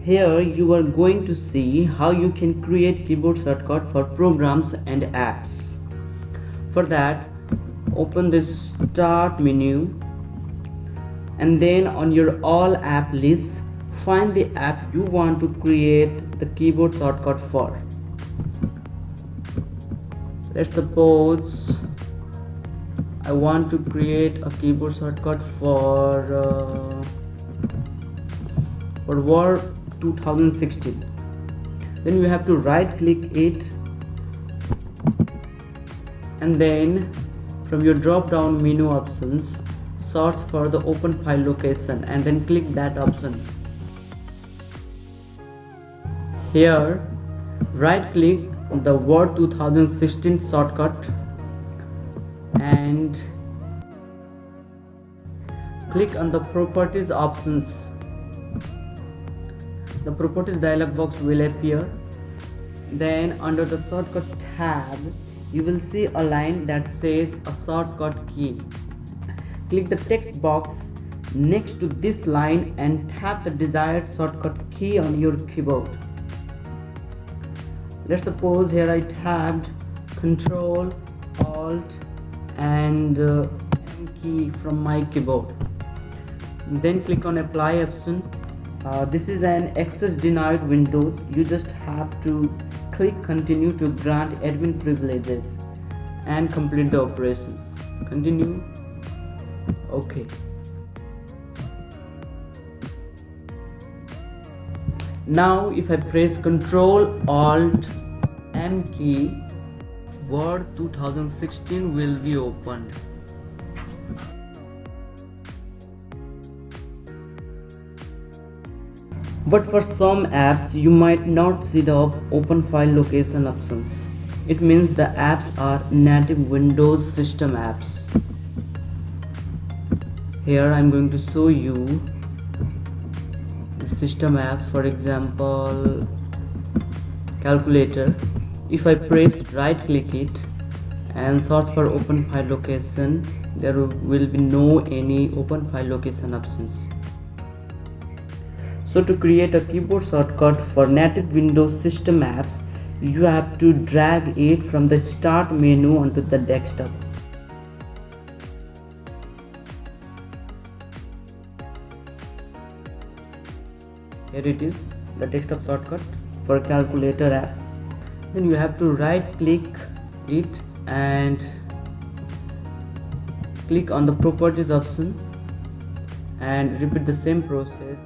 Here you are going to see how you can create keyboard shortcut for programs and apps. For that, open this start menu and then on your all app list, find the app you want to create the keyboard shortcut for. Let's suppose I want to create a keyboard shortcut for Word 2016. Then you have to right click it and then from your drop down menu options, search for the open file location and then click that option. Here right click the Word 2016 shortcut and click on the properties options. The properties dialog box will appear. Then under the shortcut tab you will see a line that says a shortcut key. Click the text box next to this line and tap the desired shortcut key on your keyboard. Let's suppose here I tapped Ctrl, Alt and M key from my keyboard. Then click on apply option. This is an access denied window. You just have to click continue to grant admin privileges and complete the operations. Continue. Okay. Now if I press Ctrl Alt M key, Word 2016 will be opened. But for some apps you might not see the open file location options. It means the apps are native Windows system apps. Here I am going to show you the system apps. For example, calculator. If I press right click it and search for open file location, there will be no any open file location options. So to create a keyboard shortcut for native Windows system apps, you have to drag it from the start menu onto the desktop. Here it is, the desktop shortcut for calculator app. Then you have to right click it and click on the properties option and repeat the same process.